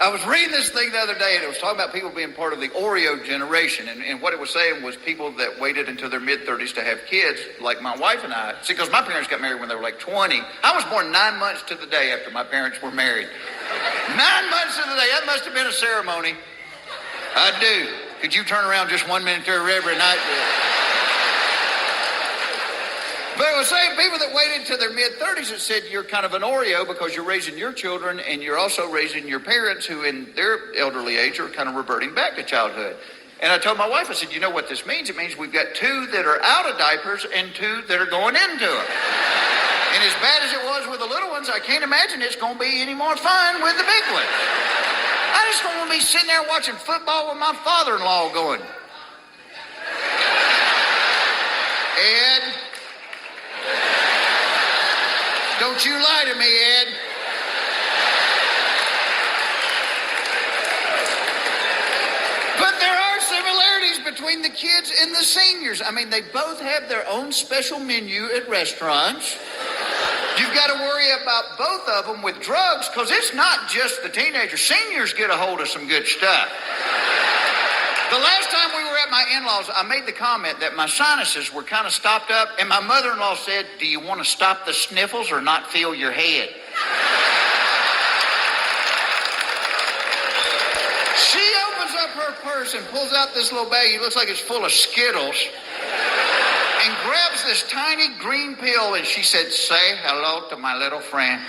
I was reading this thing the other day, and it was talking about people being part of the Oreo generation, and what it was saying was people that waited until their mid-30s to have kids, like my wife and I. See, because my parents got married when they were like 20. I was born 9 months to the day after my parents were married. 9 months to the day. That must have been a ceremony. I do. Could you turn around just 1 minute there, Reverend? But it was saying people that waited to their mid-30s, it said you're kind of an Oreo because you're raising your children and you're also raising your parents who in their elderly age are kind of reverting back to childhood. And I told my wife, I said, you know what this means? It means we've got 2 that are out of diapers and 2 that are going into them. And as bad as it was with the little ones, I can't imagine it's going to be any more fun with the big ones. I just don't want to be sitting there watching football with my father-in-law going, Ed, don't you lie to me, Ed. But there are similarities between the kids and the seniors. I mean, they both have their own special menu at restaurants. You've got to worry about both of them with drugs because it's not just the teenagers. Seniors get a hold of some good stuff. The last time we were at my in-laws, I made the comment that my sinuses were kind of stopped up, and my mother-in-law said, do you want to stop the sniffles or not feel your head? She opens up her purse and pulls out this little bag. It looks like it's full of Skittles. And grabs this tiny green pill, and she said, say hello to my little friend.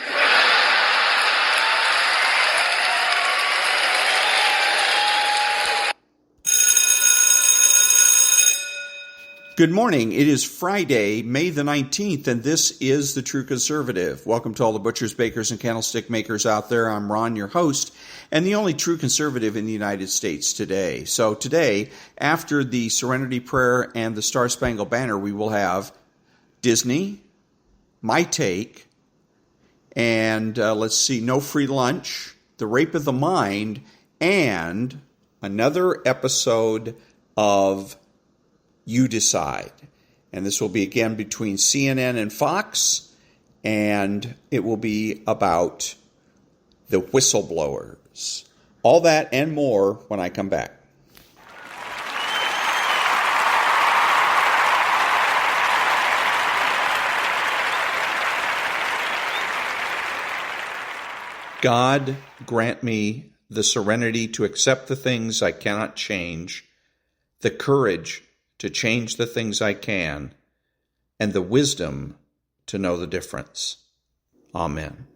Good morning. It is Friday, May the 19th, and this is The True Conservative. Welcome to all the butchers, bakers, and candlestick makers out there. I'm Ron, your host, and the only true conservative in the United States today. So today, after the Serenity Prayer and the Star-Spangled Banner, we will have Disney, My Take, and No Free Lunch, The Rape of the Mind, and another episode of You Decide. And this will be again between CNN and Fox, and it will be about the whistleblowers. All that and more when I come back. God, grant me the serenity to accept the things I cannot change, the courage to change the things I can, and the wisdom to know the difference. Amen.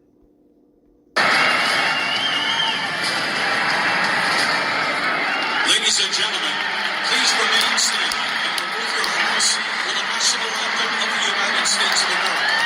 Ladies and gentlemen, please remain standing and remove your hats for the national anthem of the United States of America.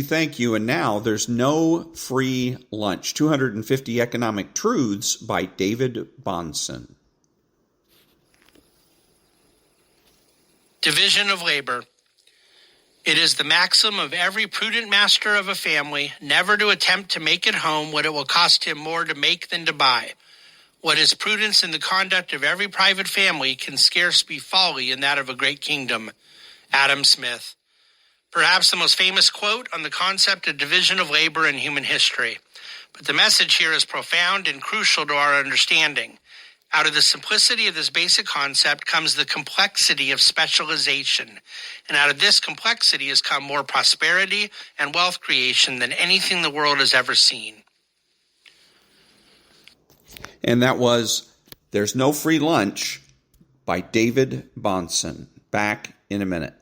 Thank you. And now there's no free lunch. 250 Economic Truths by David-Bahnsen. Division of labor. It is the maxim of every prudent master of a family never to attempt to make at home what it will cost him more to make than to buy. What is prudence in the conduct of every private family can scarce be folly in that of a great kingdom. Adam Smith. Perhaps the most famous quote on the concept of division of labor in human history. But the message here is profound and crucial to our understanding. Out of the simplicity of this basic concept comes the complexity of specialization. And out of this complexity has come more prosperity and wealth creation than anything the world has ever seen. And that was There's No Free Lunch by David-Bahnsen. Back in a minute.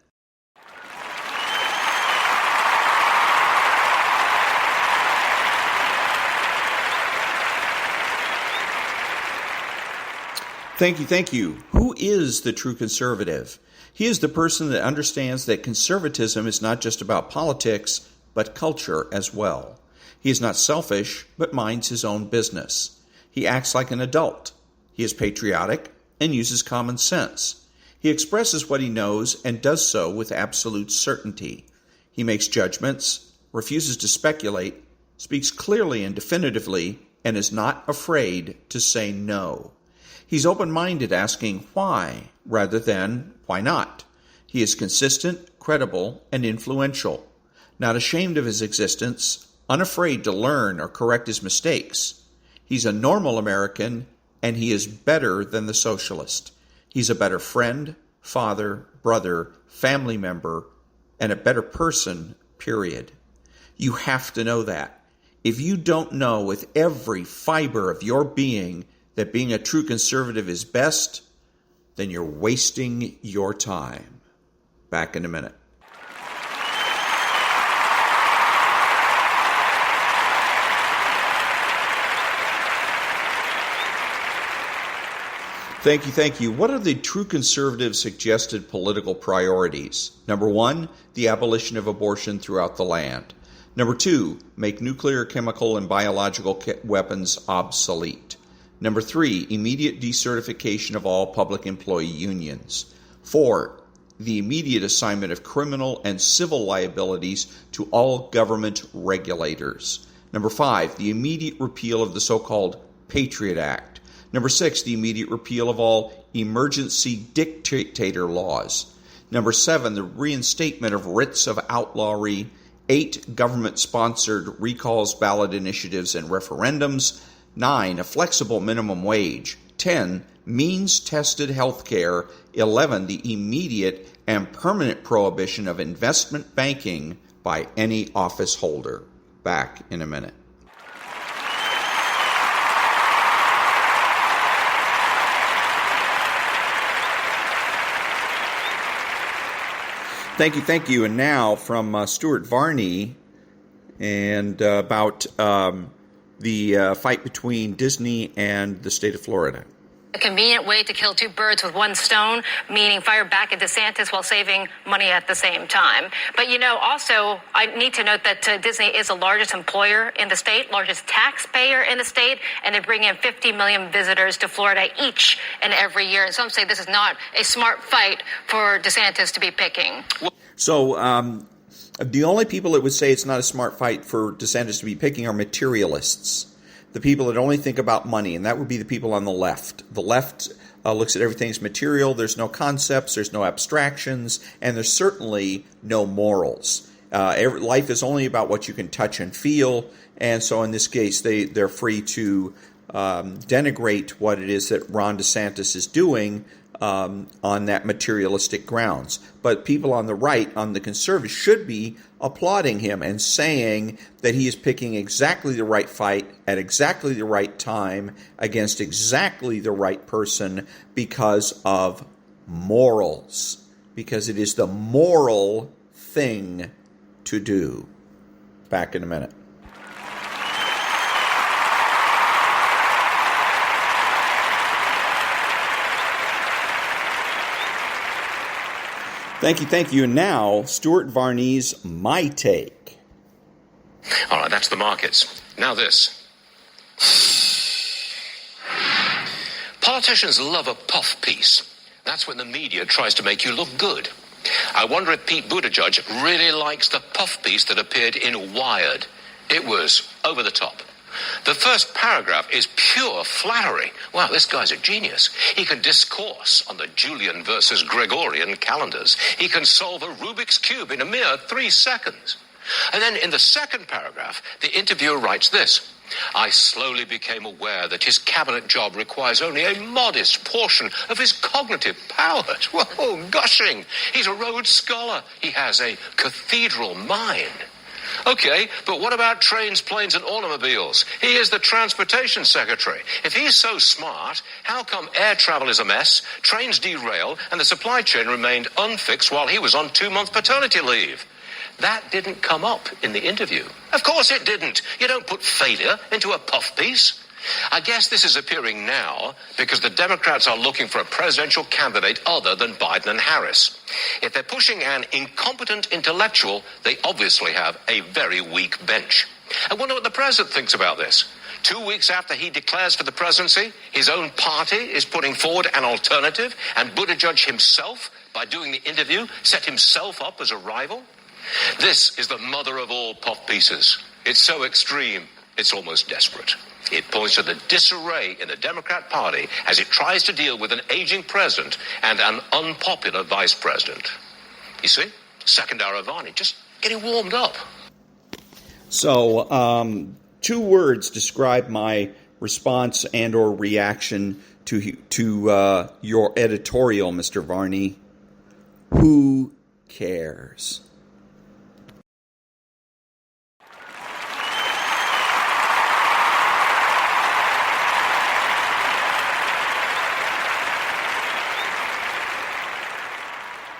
Thank you. Who is the true conservative? He is the person that understands that conservatism is not just about politics, but culture as well. He is not selfish, but minds his own business. He acts like an adult. He is patriotic and uses common sense. He expresses what he knows and does so with absolute certainty. He makes judgments, refuses to speculate, speaks clearly and definitively, and is not afraid to say no. He's open-minded, asking why rather than why not. He is consistent, credible, and influential, not ashamed of his existence, unafraid to learn or correct his mistakes. He's a normal American, and he is better than the socialist. He's a better friend, father, brother, family member, and a better person, period. You have to know that. If you don't know with every fiber of your being that being a true conservative is best, then you're wasting your time. Back in a minute. Thank you. What are the true conservative suggested political priorities? Number 1, the abolition of abortion throughout the land. Number 2, make nuclear, chemical, and biological weapons obsolete. Number 3, immediate decertification of all public employee unions. 4, the immediate assignment of criminal and civil liabilities to all government regulators. Number 5, the immediate repeal of the so-called Patriot Act. Number 6, the immediate repeal of all emergency dictator laws. Number 7, the reinstatement of writs of outlawry. 8, government-sponsored recalls, ballot initiatives, and referendums. 9, a flexible minimum wage. 10, means-tested health care. 11, the immediate and permanent prohibition of investment banking by any office holder. Back in a minute. Thank you. And now from Stuart-Varney and about the fight between Disney and the state of Florida. A convenient way to kill two birds with one stone, meaning fire back at DeSantis while saving money at the same time. But, also, I need to note that Disney is the largest employer in the state, largest taxpayer in the state, and they bring in 50 million visitors to Florida each and every year. And some say this is not a smart fight for DeSantis to be picking. So, the only people that would say it's not a smart fight for DeSantis to be picking are materialists. The people that only think about money, and that would be the people on the left. The left looks at everything as material. There's no concepts, there's no abstractions, and there's certainly no morals. Life is only about what you can touch and feel, and so in this case, they're free to denigrate what it is that Ron DeSantis is doing on that materialistic grounds. But people on the right, on the conservatives, should be applauding him and saying that he is picking exactly the right fight at exactly the right time against exactly the right person because of morals. Because it is the moral thing to do. Back in a minute. Thank you. And now, Stuart-Varney's My Take. All right, that's the markets. Now this. Politicians love a puff piece. That's when the media tries to make you look good. I wonder if Pete Buttigieg really likes the puff piece that appeared in Wired. It was over the top. The first paragraph is pure flattery. Wow, this guy's a genius. He can discourse on the Julian versus Gregorian calendars. He can solve a Rubik's Cube in a mere 3 seconds. And then in the second paragraph, the interviewer writes this. I slowly became aware that his cabinet job requires only a modest portion of his cognitive powers. Whoa, gushing. He's a Rhodes Scholar. He has a cathedral mind. Okay, but what about trains, planes, and automobiles? He is the transportation secretary. If he's so smart, how come air travel is a mess, trains derail, and the supply chain remained unfixed while he was on 2-month paternity leave? That didn't come up in the interview. Of course it didn't. You don't put failure into a puff piece. I guess this is appearing now because the Democrats are looking for a presidential candidate other than Biden and Harris. If they're pushing an incompetent intellectual, they obviously have a very weak bench. I wonder what the president thinks about this. 2 weeks after he declares for the presidency, his own party is putting forward an alternative, and Buttigieg himself, by doing the interview, set himself up as a rival. This is the mother of all puff pieces. It's so extreme, it's almost desperate. It points to the disarray in the Democrat Party as it tries to deal with an aging president and an unpopular vice president. You see? Stuart-Varney, just getting warmed up. So, 2 words describe my response and or reaction to your editorial, Mr. Varney. Who cares?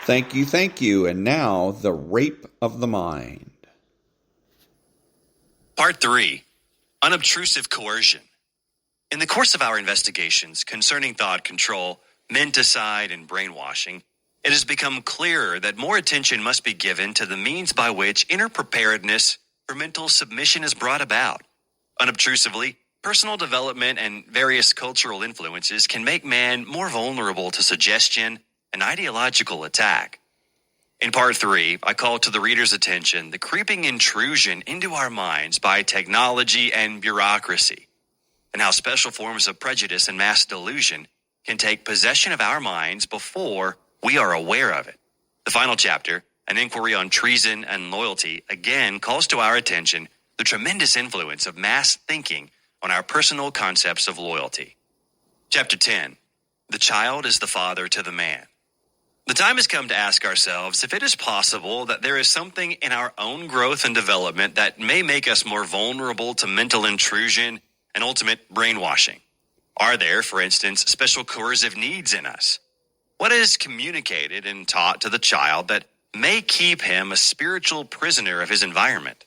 Thank you. And now, the rape of the mind. Part 3. Unobtrusive coercion. In the course of our investigations concerning thought control, menticide, and brainwashing, it has become clearer that more attention must be given to the means by which inner preparedness for mental submission is brought about. Unobtrusively, personal development and various cultural influences can make man more vulnerable to suggestion and ideological attack. In Part 3, I call to the reader's attention the creeping intrusion into our minds by technology and bureaucracy, and how special forms of prejudice and mass delusion can take possession of our minds before we are aware of it. The final chapter, an inquiry on treason and loyalty, again calls to our attention the tremendous influence of mass thinking on our personal concepts of loyalty. Chapter 10, the child is the father to the man. The time has come to ask ourselves if it is possible that there is something in our own growth and development that may make us more vulnerable to mental intrusion and ultimate brainwashing. Are there, for instance, special coercive needs in us? What is communicated and taught to the child that may keep him a spiritual prisoner of his environment?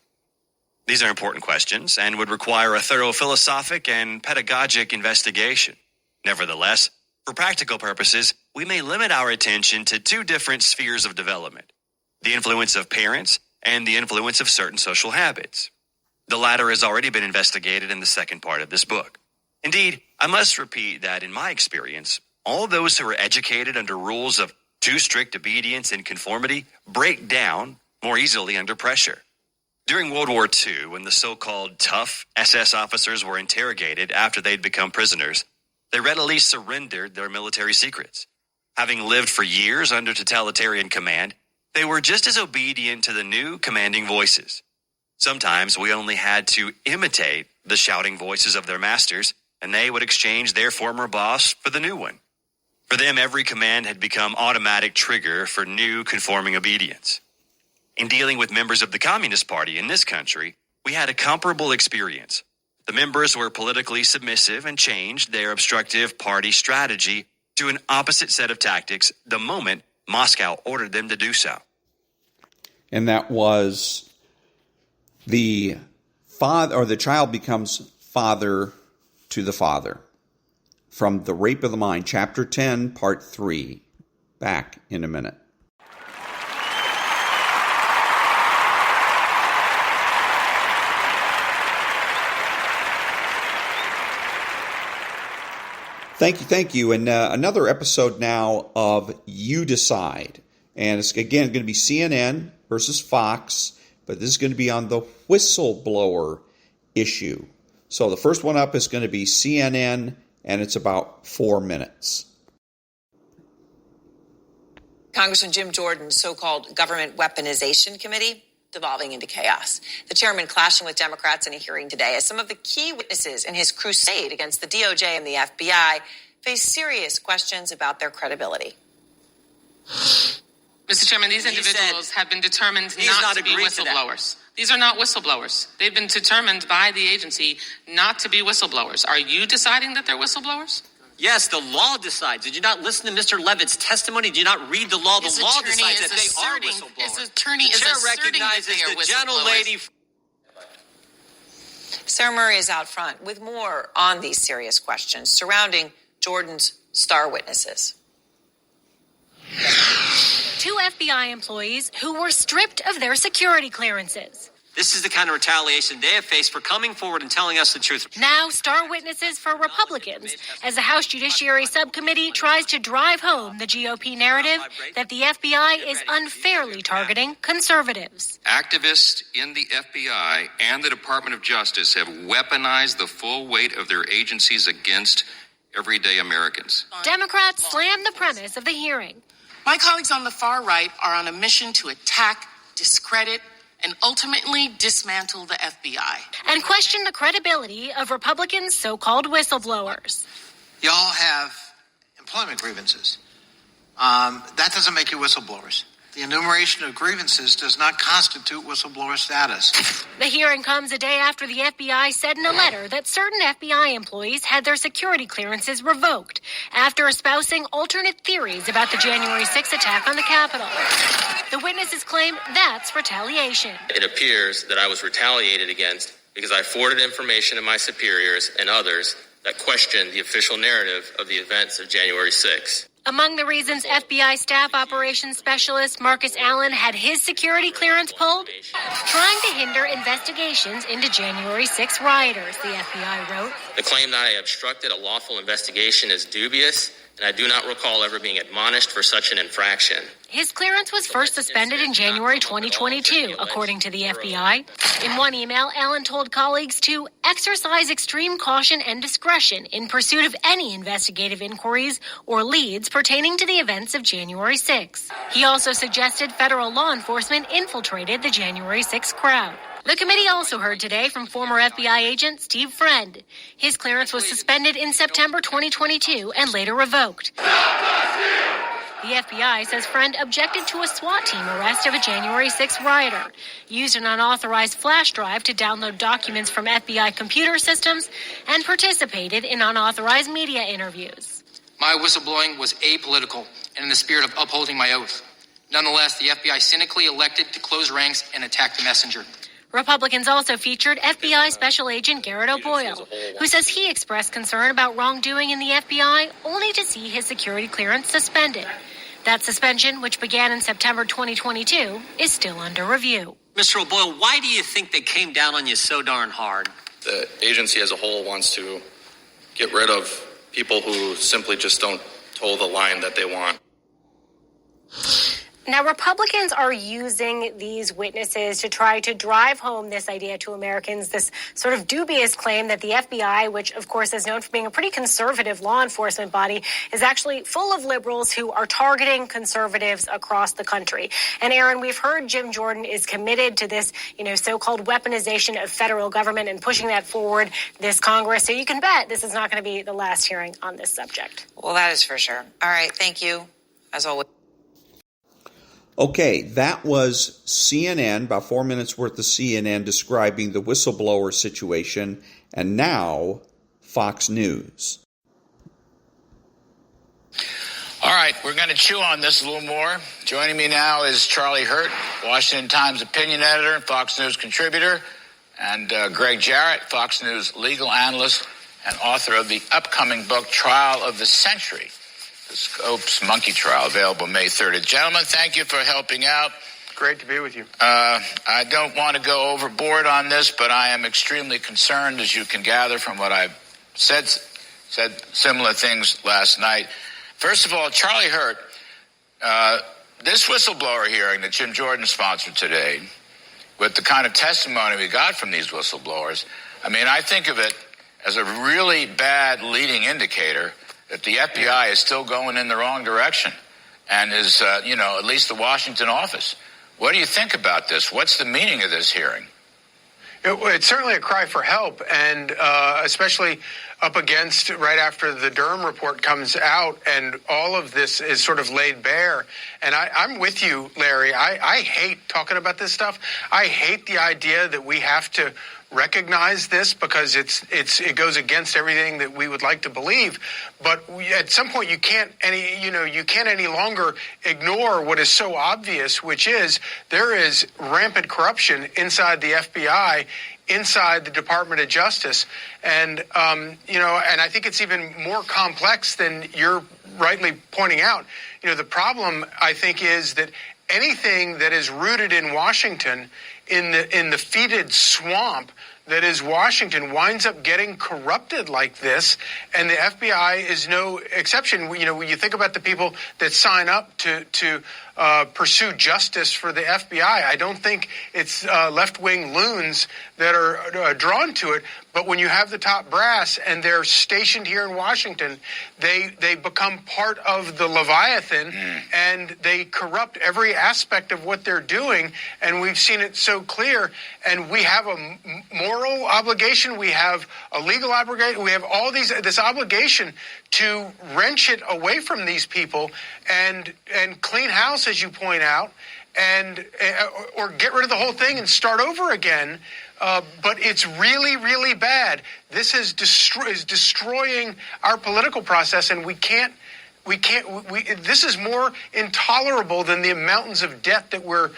These are important questions and would require a thorough philosophic and pedagogic investigation. Nevertheless, for practical purposes, we may limit our attention to 2 different spheres of development: the influence of parents and the influence of certain social habits. The latter has already been investigated in the second part of this book. Indeed, I must repeat that in my experience, all those who are educated under rules of too strict obedience and conformity break down more easily under pressure. During World War II, when the so-called tough SS officers were interrogated after they'd become prisoners, they readily surrendered their military secrets. Having lived for years under totalitarian command, they were just as obedient to the new commanding voices. Sometimes we only had to imitate the shouting voices of their masters, and they would exchange their former boss for the new one. For them, every command had become automatic trigger for new conforming obedience. In dealing with members of the Communist Party in this country, we had a comparable experience. The members were politically submissive and changed their obstructive party strategy to an opposite set of tactics the moment Moscow ordered them to do so. And that was the child becomes father to the father. From The Rape of the Mind, Chapter 10, Part 3. Back in a minute. Thank you. And another episode now of You Decide. And it's, again, going to be CNN versus Fox, but this is going to be on the whistleblower issue. So the first one up is going to be CNN, and it's about 4 minutes. Congressman Jim Jordan's so-called government weaponization committee devolving into chaos. The chairman clashing with Democrats in a hearing today as some of the key witnesses in his crusade against the DOJ and the FBI face serious questions about their credibility. Mr. Chairman, these individuals have been determined not to be whistleblowers. These are not whistleblowers. They've been determined by the agency not to be whistleblowers. Are you deciding that they're whistleblowers? Yes, the law decides. Did you not listen to Mr. Levitt's testimony? Did you not read the law? The law decides that they are whistleblowers. His attorney is asserting that they are whistleblowers. Sarah Murray is out front with more on these serious questions surrounding Jordan's star witnesses. 2 FBI employees who were stripped of their security clearances. This is the kind of retaliation they have faced for coming forward and telling us the truth. Now star witnesses for Republicans as the House Judiciary Subcommittee tries to drive home the GOP narrative that the FBI is unfairly targeting conservatives. Activists in the FBI and the Department of Justice have weaponized the full weight of their agencies against everyday Americans. Democrats slammed the premise of the hearing. My colleagues on the far right are on a mission to attack, discredit, and ultimately dismantle the FBI. And question the credibility of Republicans' so-called whistleblowers. Y'all have employment grievances. That doesn't make you whistleblowers. The enumeration of grievances does not constitute whistleblower status. The hearing comes a day after the FBI said in a letter that certain FBI employees had their security clearances revoked after espousing alternate theories about the January 6 attack on the Capitol. The witnesses claim that's retaliation. It appears that I was retaliated against because I forwarded information to my superiors and others that questioned the official narrative of the events of January 6. Among the reasons FBI Staff Operations Specialist Marcus Allen had his security clearance pulled, trying to hinder investigations into January 6 rioters, the FBI wrote. The claim that I obstructed a lawful investigation is dubious, and I do not recall ever being admonished for such an infraction. His clearance was first suspended in January 2022, according to the FBI. In one email, Allen told colleagues to exercise extreme caution and discretion in pursuit of any investigative inquiries or leads pertaining to the events of January 6. He also suggested federal law enforcement infiltrated the January 6 crowd. The committee also heard today from former FBI agent Steve Friend. His clearance was suspended in September 2022 and later revoked. The FBI says Friend objected to a SWAT team arrest of a January 6 rioter, used an unauthorized flash drive to download documents from FBI computer systems, and participated in unauthorized media interviews. My whistleblowing was apolitical and in the spirit of upholding my oath. Nonetheless, the FBI cynically elected to close ranks and attack the messenger. Republicans also featured FBI Special Agent Garrett O'Boyle, who says he expressed concern about wrongdoing in the FBI only to see his security clearance suspended. That suspension, which began in September 2022, is still under review. Mr. O'Boyle, why do you think they came down on you so darn hard? The agency as a whole wants to get rid of people who simply just don't toe the line that they want. Now, Republicans are using these witnesses to try to drive home this idea to Americans, this sort of dubious claim that the FBI, which, of course, is known for being a pretty conservative law enforcement body, is actually full of liberals who are targeting conservatives across the country. And, Aaron, we've heard Jim Jordan is committed to this, so-called weaponization of federal government and pushing that forward this Congress. So you can bet this is not going to be the last hearing on this subject. Well, that is for sure. All right. Thank you, as always. Okay, that was CNN, about 4 minutes worth of CNN describing the whistleblower situation, and now Fox News. All right, we're going to chew on this a little more. Joining me now is Charlie Hurt, Washington Times opinion editor and Fox News contributor, and Greg Jarrett, Fox News legal analyst and author of the upcoming book, Trial of the Century, the Scopes Monkey Trial, available May 30th. Gentlemen, thank you for helping out. Great to be with you. I don't want to go overboard on this, but I am extremely concerned, as you can gather from what I've said similar things last night. First of all, Charlie Hurt, this whistleblower hearing that Jim Jordan sponsored today, with the kind of testimony we got from these whistleblowers, I mean, I think of it as a really bad leading indicator that the FBI is still going in the wrong direction and is, at least the Washington office. What do you think about this? What's the meaning of this hearing? It's certainly a cry for help, and especially up against right after the Durham report comes out and all of this is sort of laid bare. And I'm with you, Larry. I hate talking about this stuff. I hate the idea that we have to recognize this because it goes against everything that we would like to believe. But at some point you can't any longer ignore what is so obvious, which is there is rampant corruption inside the FBI, inside the Department of Justice. And, and I think it's even more complex than you're rightly pointing out. The problem, I think, is that anything that is rooted in Washington, in the fetid swamp that is Washington, winds up getting corrupted like this, and the FBI is no exception. When you think about the people that sign up to pursue justice for the FBI, I don't think it's left-wing loons that are drawn to it. But when you have the top brass and they're stationed here in Washington, they become part of the Leviathan, and they corrupt every aspect of what they're doing. And we've seen it so clear. And we have a moral obligation. We have a legal obligation. We have all this obligation to wrench it away from these people and clean house, as you point out, and or get rid of the whole thing and start over again. But it's really, really bad. This is destroying our political process, and we can't. This is more intolerable than the mountains of debt that we're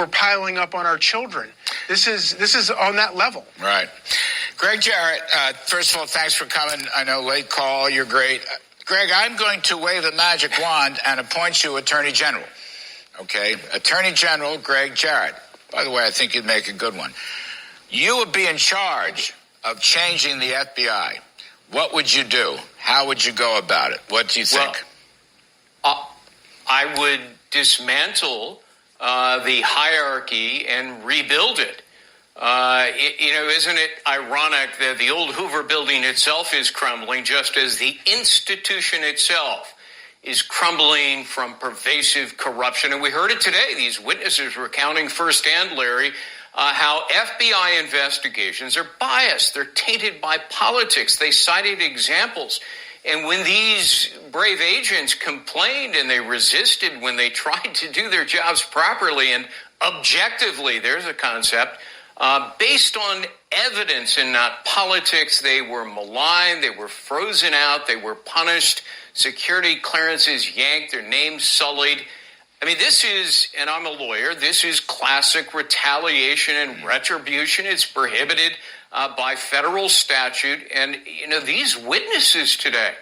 piling up on our children. This is on that level. Right. Greg Jarrett, first of all, thanks for coming. I know, late call. You're great. Greg, I'm going to wave a magic wand and appoint you Attorney General. Okay? Attorney General Greg Jarrett. By the way, I think you'd make a good one. You would be in charge of changing the FBI. What would you do? How would you go about it? What do you think? Well, I would dismantle the hierarchy and rebuild it. Isn't it ironic that the old Hoover building itself is crumbling just as the institution itself is crumbling from pervasive corruption? And we heard it today. These witnesses recounting firsthand, Larry, how FBI investigations are biased. They're tainted by politics. They cited examples. And when these brave agents complained and they resisted when they tried to do their jobs properly and objectively, there's a concept, based on evidence and not politics, they were maligned, they were frozen out, they were punished, security clearances yanked, their names sullied. I mean, this is, and I'm a lawyer, this is classic retaliation and retribution. It's prohibited by federal statute. And, these witnesses today,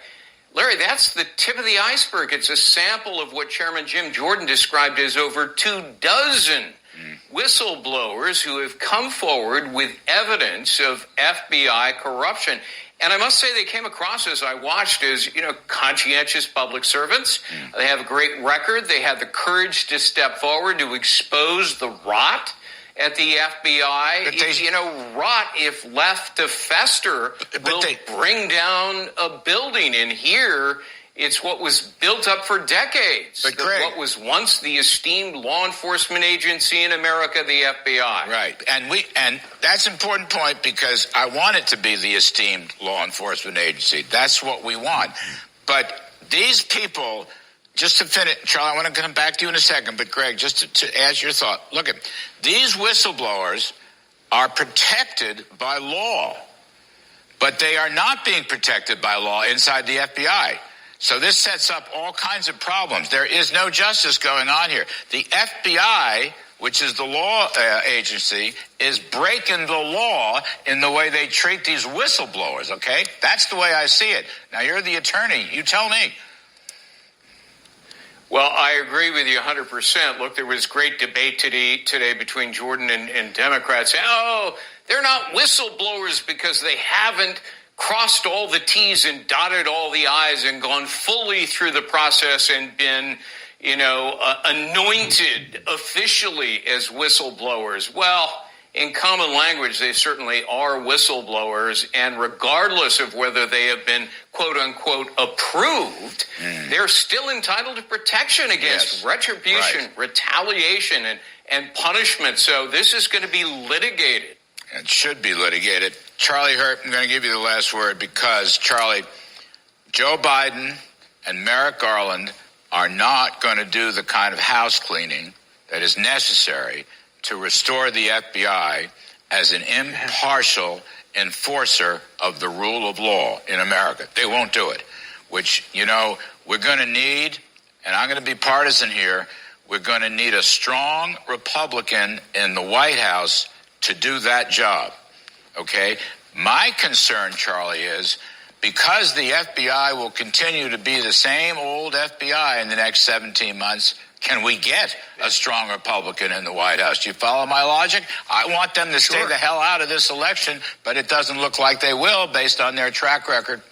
Larry, that's the tip of the iceberg. It's a sample of what Chairman Jim Jordan described as over 24 whistleblowers who have come forward with evidence of FBI corruption. And I must say they came across, as I watched, as, conscientious public servants. They have a great record. They had the courage to step forward to expose the rot at the FBI. Rot, if left to fester, will bring down a building. And here, it's what was built up for decades. But Greg, what was once the esteemed law enforcement agency in America, the FBI. Right. And that's an important point because I want it to be the esteemed law enforcement agency. That's what we want. But these people, just to finish, Charlie, I want to come back to you in a second, but Greg, just to add your thought. Look, these whistleblowers are protected by law, but they are not being protected by law inside the FBI. So this sets up all kinds of problems. There is no justice going on here. The FBI, which is the law agency, is breaking the law in the way they treat these whistleblowers, okay? That's the way I see it. Now, you're the attorney. You tell me. Well, I agree with you 100%. Look, there was great debate today between Jordan and Democrats. They're not whistleblowers because they haven't crossed all the T's and dotted all the I's and gone fully through the process and been, anointed officially as whistleblowers. Well, in common language, they certainly are whistleblowers, and regardless of whether they have been, quote-unquote, approved, they're still entitled to protection against retribution, retaliation, and punishment. So this is going to be litigated. It should be litigated. Charlie Hurt, I'm going to give you the last word because, Charlie, Joe Biden and Merrick Garland are not going to do the kind of house cleaning that is necessary to restore the FBI as an impartial enforcer of the rule of law in America. They won't do it, which, we're going to need, and I'm going to be partisan here, we're going to need a strong Republican in the White House to do that job, okay? My concern, Charlie, is because the FBI will continue to be the same old FBI in the next 17 months, can we get a strong Republican in the White House? Do you follow my logic? I want them to stay the hell out of this election, but it doesn't look like they will based on their track record.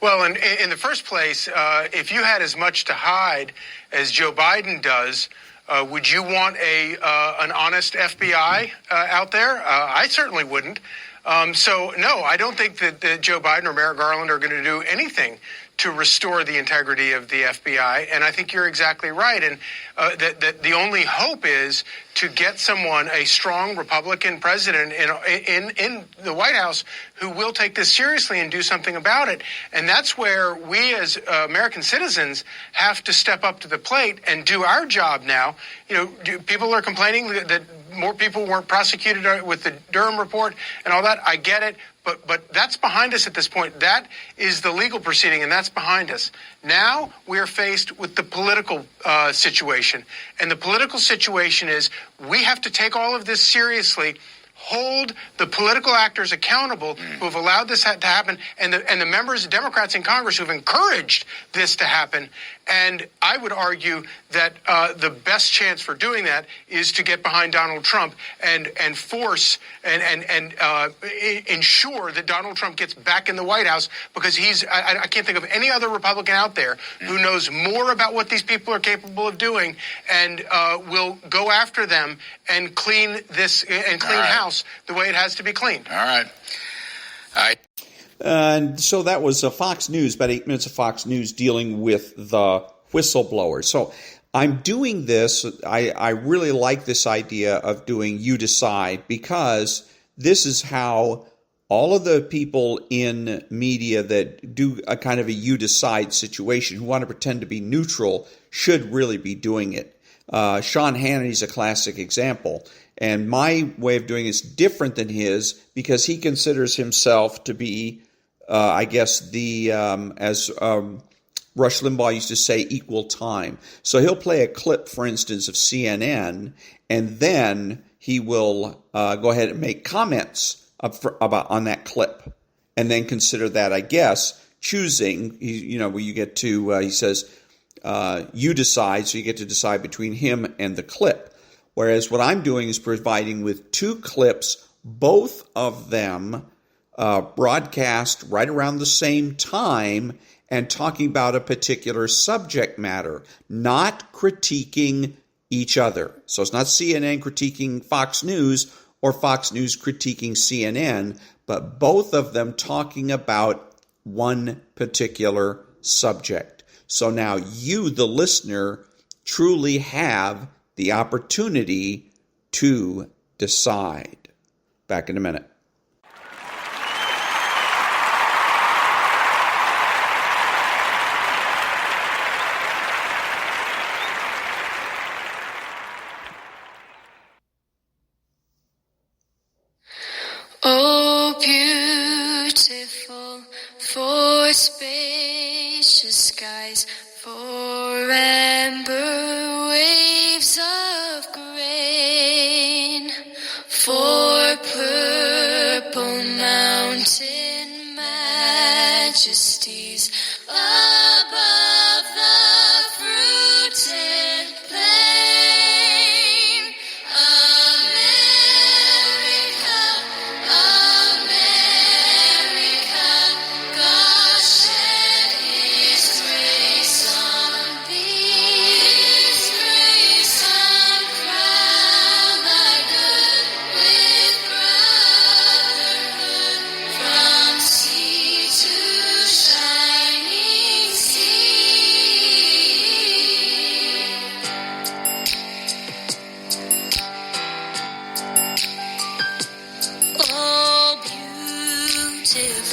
Well, in the first place, if you had as much to hide as Joe Biden does, would you want an honest FBI out there? I certainly wouldn't. So, no, I don't think that Joe Biden or Merrick Garland are going to do anything to restore the integrity of the FBI. And I think you're exactly right. And that the only hope is to get someone, a strong Republican president in the White House who will take this seriously and do something about it. And that's where we as American citizens have to step up to the plate and do our job now. People are complaining that more people weren't prosecuted with the Durham report and all that. I get it. But that's behind us at this point. That is the legal proceeding, and that's behind us. Now we are faced with the political situation. And the political situation is we have to take all of this seriously, hold the political actors accountable who have allowed this to happen, and the members, Democrats in Congress who have encouraged this to happen. And I would argue that the best chance for doing that is to get behind Donald Trump and force and ensure that Donald Trump gets back in the White House, because I can't think of any other Republican out there who knows more about what these people are capable of doing and will go after them and clean this and clean house the way it has to be cleaned. All right. And so that was Fox News, about 8 minutes of Fox News dealing with the whistleblower. So I'm doing this. I really like this idea of doing You Decide, because this is how all of the people in media that do a kind of a You Decide situation, who want to pretend to be neutral, should really be doing it. Sean Hannity's a classic example. And my way of doing it is different than his, because he considers himself to be, as Rush Limbaugh used to say, equal time. So he'll play a clip, for instance, of CNN, and then he will go ahead and make comments on that clip, and then consider that, choosing, where you get to, he says, you decide, so you get to decide between him and the clip. Whereas what I'm doing is providing with two clips, both of them broadcast right around the same time, and talking about a particular subject matter, not critiquing each other. So it's not CNN critiquing Fox News or Fox News critiquing CNN, but both of them talking about one particular subject. So now you, the listener, truly have the opportunity to decide. Back in a minute. Oh, beautiful for spacious skies, for amber waves of grain, for purple mountain majesties above the fruited plain. America, America, God shed His grace on thee.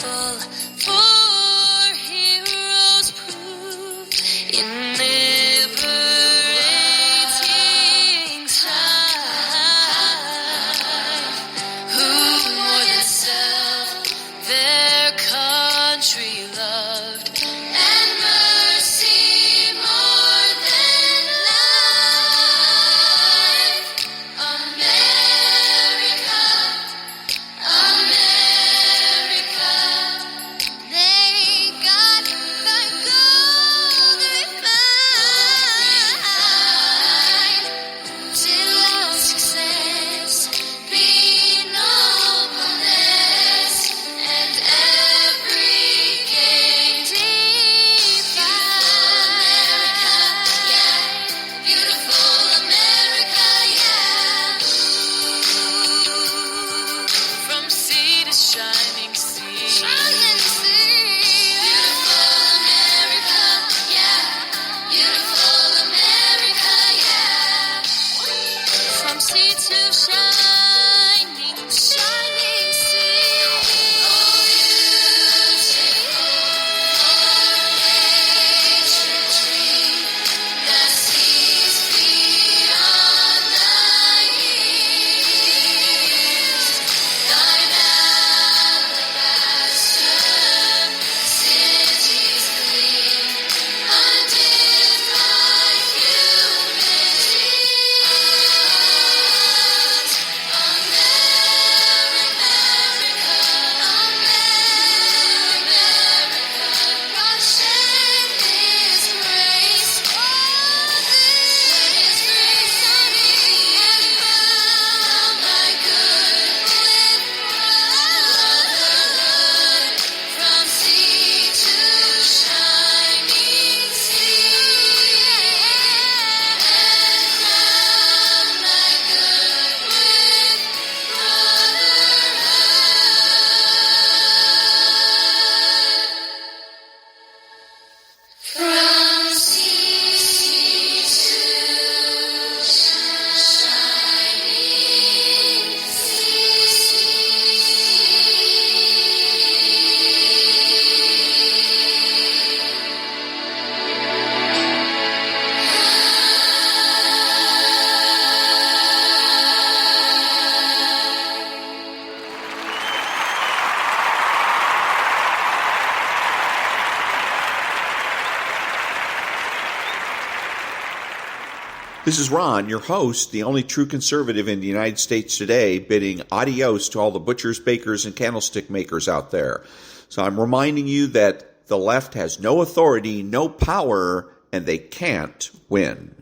fall for heroes prove in never-ending strife. Who more than self their country loved, and mercy more than life. America, America, they got the gold refined. Till all success be nobleness, and every gain defined. Beautiful America, yeah. From sea to shining sea. Shining sea. Beautiful America, yeah. Beautiful America, yeah. From sea to shining, shining sea. Oh, beautiful formation tree that sees beyond the years. Thine alabaster cities gleam, undimmed by human tears. America, God shed His grace on thee, and crown thy good with brotherhood. From sea to shining sea, and crown thy good with brotherhood. From sea to shining This is Ron, your host, the only true conservative in the United States today, bidding adios to all the butchers, bakers, and candlestick makers out there. So I'm reminding you that the left has no authority, no power, and they can't win.